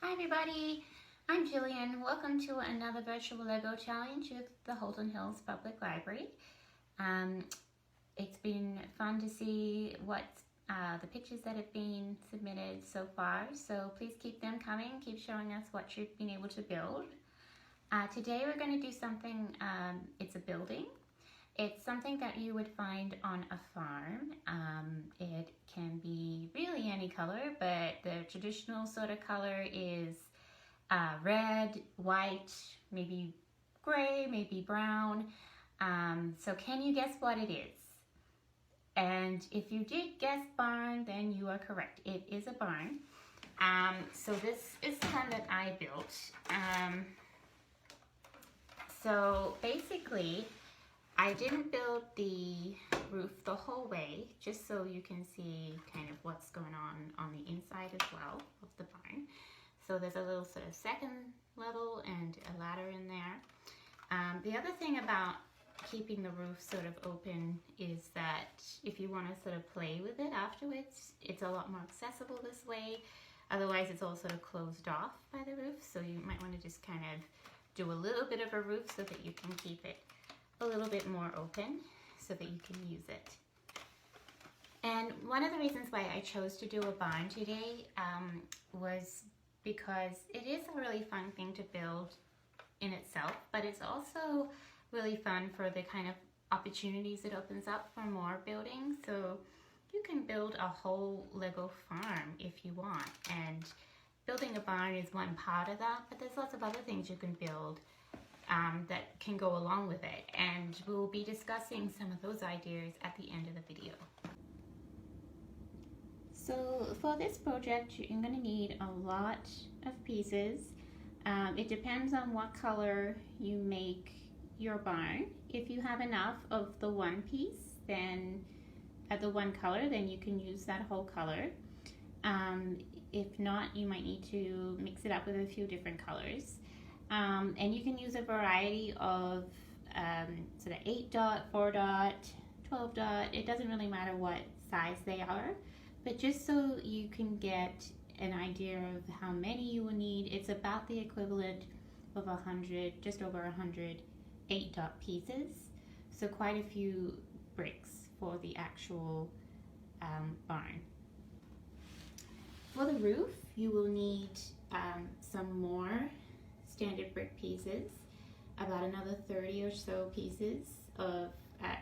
Hi everybody, I'm Jillian. Welcome to another virtual Lego challenge with the Holden Hills Public Library. It's been fun to see what the pictures that have been submitted so far, so please keep them coming, keep showing us what you've been able to build. Today we're going to do something, it's a building. It's something that you would find on a farm. It can be really any color, but the traditional sort of color is red, white, maybe gray, maybe brown. So can you guess what it is? And if you did guess barn, then you are correct. It is a barn. So this is the one that I built. So basically, I didn't build the roof the whole way, just so you can see kind of what's going on the inside as well of the barn. So there's a little sort of second level and a ladder in there. The other thing about keeping the roof sort of open is that if you want to sort of play with it afterwards, it's a lot more accessible this way. Otherwise, it's all sort of closed off by the roof, so you might want to just kind of do a little bit of a roof so that you can keep it a little bit more open so that you can use it. And one of the reasons why I chose to do a barn today was because it is a really fun thing to build in itself, but it's also really fun for the kind of opportunities it opens up for more building. So you can build a whole Lego farm if you want, and building a barn is one part of that, but there's lots of other things you can build that can go along with it, and we'll be discussing some of those ideas at the end of the video. So for this project, you're going to need a lot of pieces. It depends on what color you make your barn. If you have enough of the one piece, then the one color, then you can use that whole color. If not, you might need to mix it up with a few different colors. And you can use a variety of sort of 8 dot, 4 dot, 12 dot. It doesn't really matter what size they are, but just so you can get an idea of how many you will need, it's about the equivalent of 100, just over 100 8 dot pieces. So quite a few bricks for the actual barn. For the roof, you will need some more standard brick pieces, about another 30 or so pieces of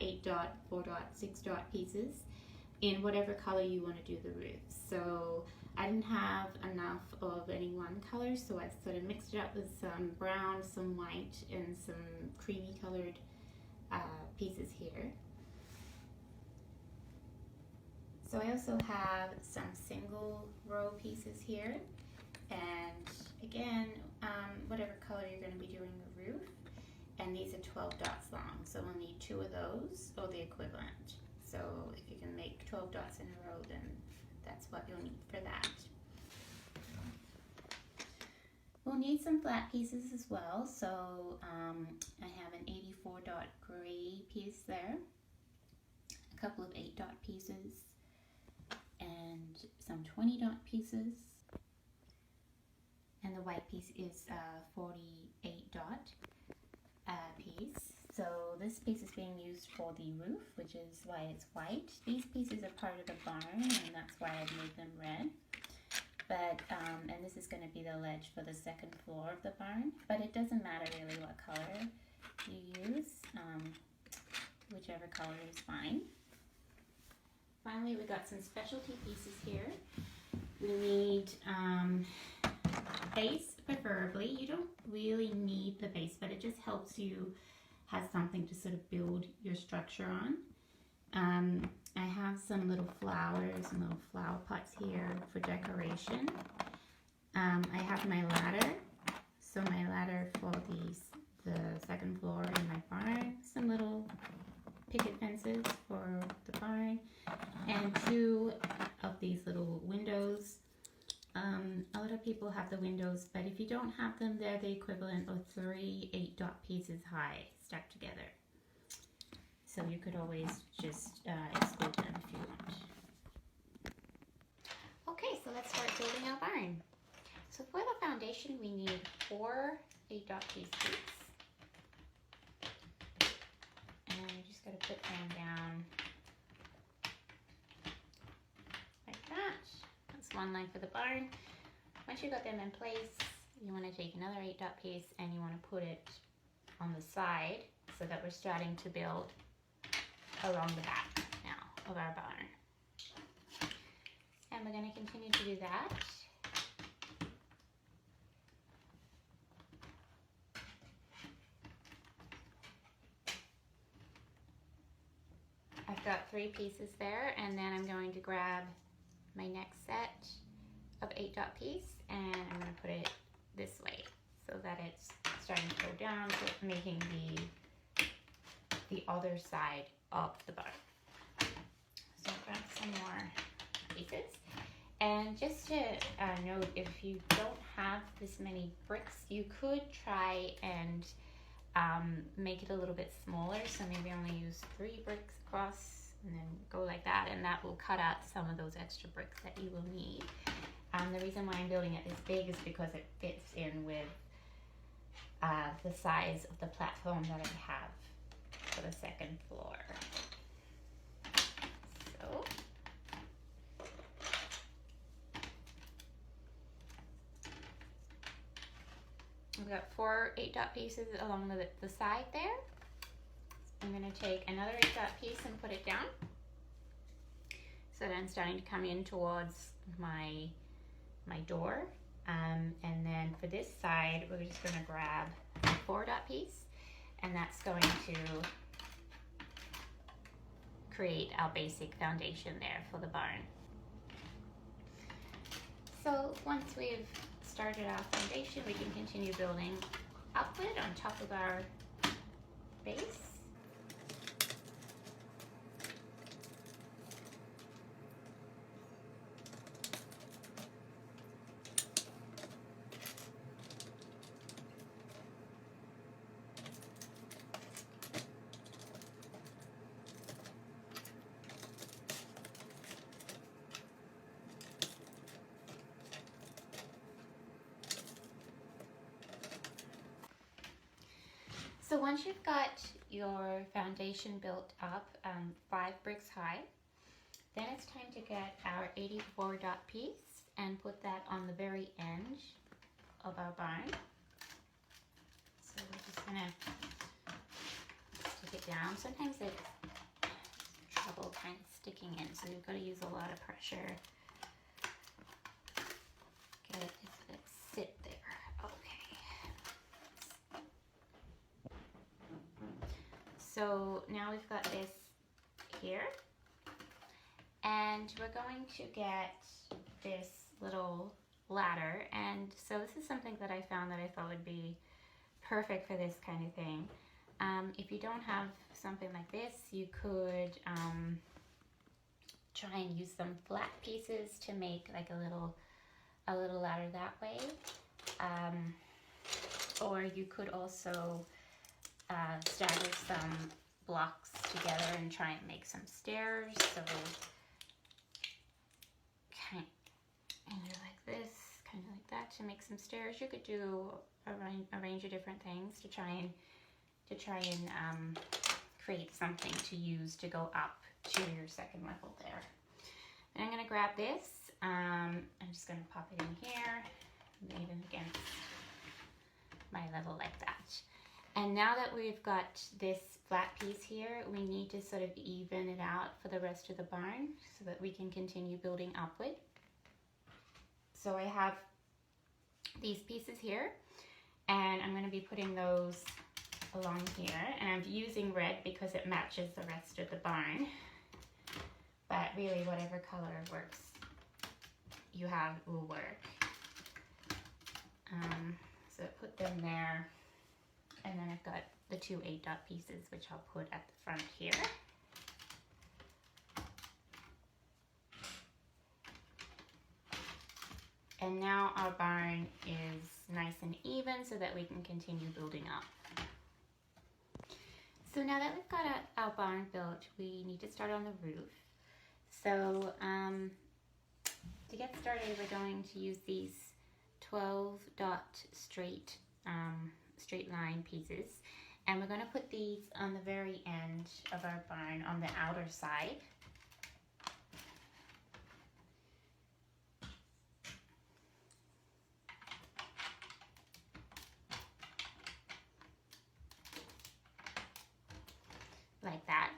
8 dot, 4 dot, 6 dot pieces in whatever color you want to do the roof. So I didn't have enough of any one color, so I sort of mixed it up with some brown, some white, and some creamy colored pieces here. So I also have some single row pieces here, and again, whatever color you're going to be doing the roof, and these are 12 dots long, so we'll need 2 of those or the equivalent. So if you can make 12 dots in a row, then that's what you'll need for that. We'll need some flat pieces as well, so I have an 84 dot gray piece there, a couple of 8 dot pieces, and some 20 dot pieces, and the white piece is a 48 dot piece. So this piece is being used for the roof, which is why it's white. These pieces are part of the barn, and that's why I've made them red. But and this is going to be the ledge for the second floor of the barn, but it doesn't matter really what color you use, whichever color is fine. Finally, we got some specialty pieces here. We need base, preferably. You don't really need the base, but it just helps you have something to sort of build your structure on. I have some little flowers and little flower pots here for decoration. I have my ladder, so my ladder for the second floor in my barn, some little picket fences for the barn, and 2 of these little windows. A lot of people have the windows, but if you don't have them, they're the equivalent of 3 8 dot pieces high stuck together. So you could always just exclude them if you want. Okay, so let's start building our barn. So for the foundation, we need 4 8-dot piece sheets. And you just gotta put them down like that. That's one line for the barn. Once you got them in place, you wanna take another 8-dot piece and you wanna put it on the side so that we're starting to build along the back now of our barn. And we're gonna continue to do that. I've got 3 pieces there, and then I'm going to grab my next set of 8-dot piece and I'm going to put it this way so that it's starting to go down, so it's making the other side of the barn. So I'll grab some more pieces. And just to note, if you don't have this many bricks, you could try and make it a little bit smaller, so maybe only use 3 bricks across and then go like that, and that will cut out some of those extra bricks that you will need. The reason why I'm building it this big is because it fits in with the size of the platform that I have for the second floor. So I've got 4 8-dot pieces along the side there. I'm going to take another 8-dot piece and put it down. So then I'm starting to come in towards my door. And then for this side, we're just going to grab a 4-dot piece, and that's going to create our basic foundation there for the barn. So once we've started our foundation, we can continue building upward on top of our base. So once you've got your foundation built up 5 bricks high, then it's time to get our 84-dot piece and put that on the very end of our barn. So we're just gonna stick it down. Sometimes it's trouble kind of sticking in, so you've got to use a lot of pressure. Get it to sit there. So now we've got this here, and we're going to get this little ladder, and so this is something that I found that I thought would be perfect for this kind of thing. If you don't have something like this, you could try and use some flat pieces to make like a little ladder that way, or you could also stagger some blocks together and try and make some stairs. So kind of like this, kind of like that, to make some stairs. You could do a range of different things to try and create something to use to go up to your second level there. And I'm gonna grab this. I'm just gonna pop it in here, leave it against my level like that. And now that we've got this flat piece here, we need to sort of even it out for the rest of the barn so that we can continue building upward. So I have these pieces here, and I'm going to be putting those along here. And I'm using red because it matches the rest of the barn. But really, whatever color works you have will work. So put them there. And then I've got the 2 8-dot pieces, which I'll put at the front here. And now our barn is nice and even so that we can continue building up. So now that we've got our barn built, we need to start on the roof. So to get started, we're going to use these 12 dot straight line pieces, and we're going to put these on the very end of our barn on the outer side. Like that.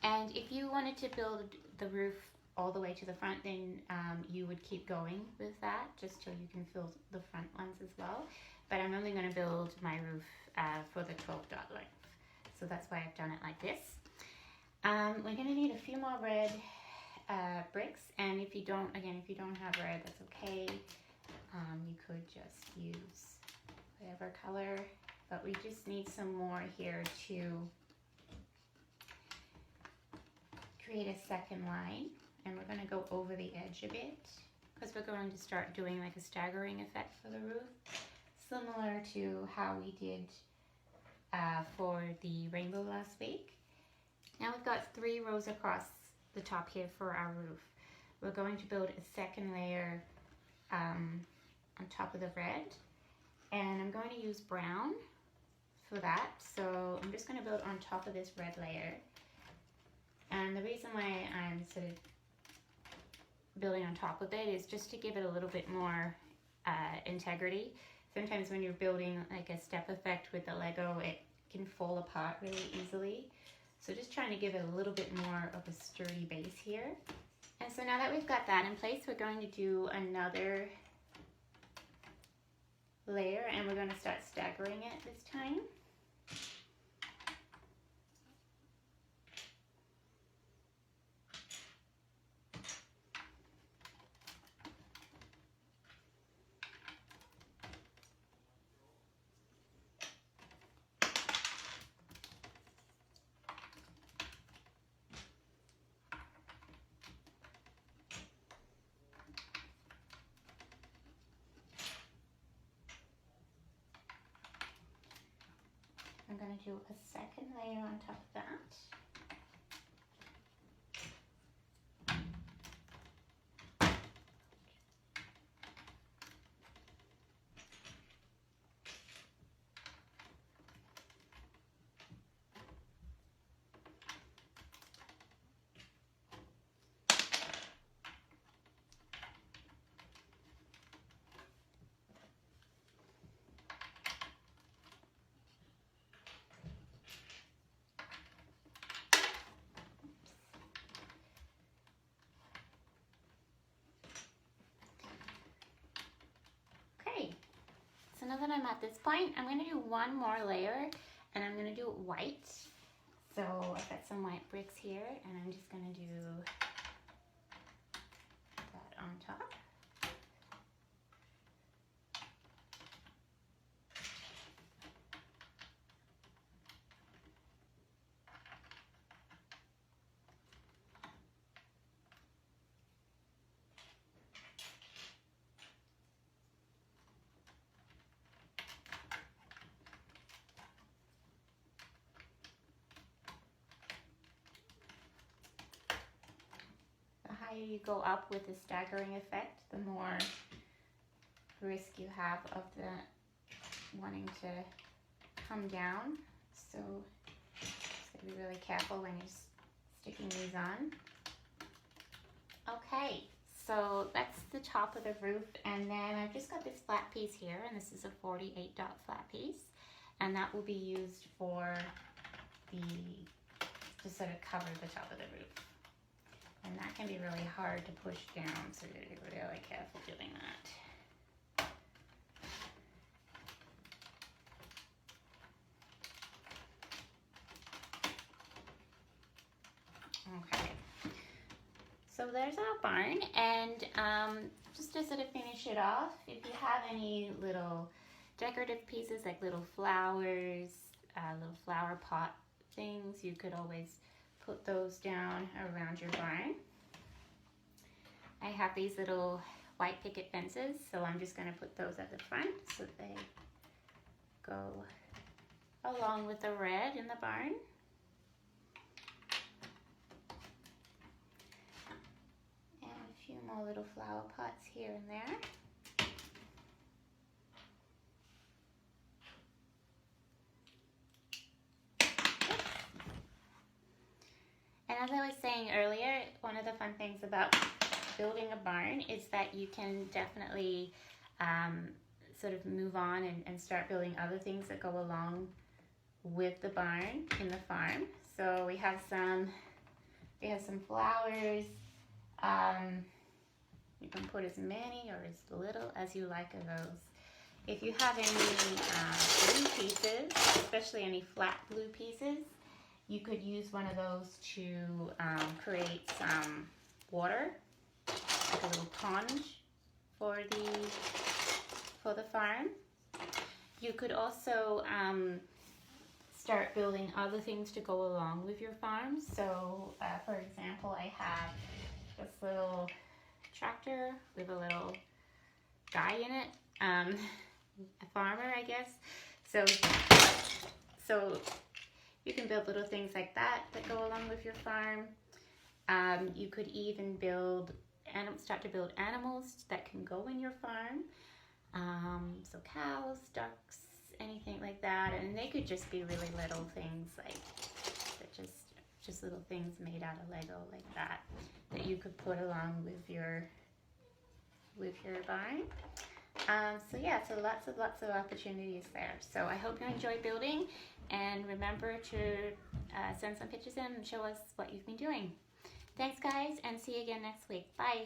And if you wanted to build the roof all the way to the front, then you would keep going with that just till you can fill the front ones as well. But I'm only going to build my roof for the 12 dot length. So that's why I've done it like this. We're going to need a few more red bricks, and if you don't have red, that's okay. You could just use whatever color, but we just need some more here to create a second line, and we're going to go over the edge a bit because we're going to start doing like a staggering effect for the roof, similar to how we did for the rainbow last week. Now we've got 3 rows across the top here for our roof. We're going to build a second layer on top of the red, and I'm going to use brown for that. So I'm just going to build on top of this red layer. And the reason why I'm sort of building on top of it is just to give it a little bit more integrity. Sometimes when you're building like a step effect with the Lego, it can fall apart really easily. So just trying to give it a little bit more of a sturdy base here. And so now that we've got that in place, we're going to do another layer, and we're going to start staggering it this time. I'm going to do a second layer on top of that. So now that I'm at this point, I'm going to do one more layer, and I'm going to do it white. So I've got some white bricks here, and I'm just going to do that on top. The higher you go up with the staggering effect, the more risk you have of the wanting to come down. So just gotta be really careful when you're sticking these on. Okay, so that's the top of the roof, and then I've just got this flat piece here, and this is a 48 dot flat piece, and that will be used for to sort of cover the top of the roof. And that can be really hard to push down, so you gotta be really careful doing that. Okay, so there's our barn, and just to sort of finish it off, if you have any little decorative pieces like little flowers, little flower pot things, you could always put those down around your barn. I have these little white picket fences, so I'm just going to put those at the front so they go along with the red in the barn. And a few more little flower pots here and there. as I was saying earlier, one of the fun things about building a barn is that you can definitely sort of move on and start building other things that go along with the barn in the farm. So we have some flowers. You can put as many or as little as you like of those. If you have any blue pieces, especially any flat blue pieces, you could use one of those to create some water, like a little pond for the farm. You could also start building other things to go along with your farm. So, for example, I have this little tractor with a little guy in it, a farmer, I guess. So you can build little things like that go along with your farm. You could even start to build animals that can go in your farm. So cows, ducks, anything like that, and they could just be really little things like just little things made out of Lego like that you could put along with your barn. So lots of opportunities there. So I hope you enjoy building, and remember to send some pictures in and show us what you've been doing. Thanks guys, and see you again next week. Bye.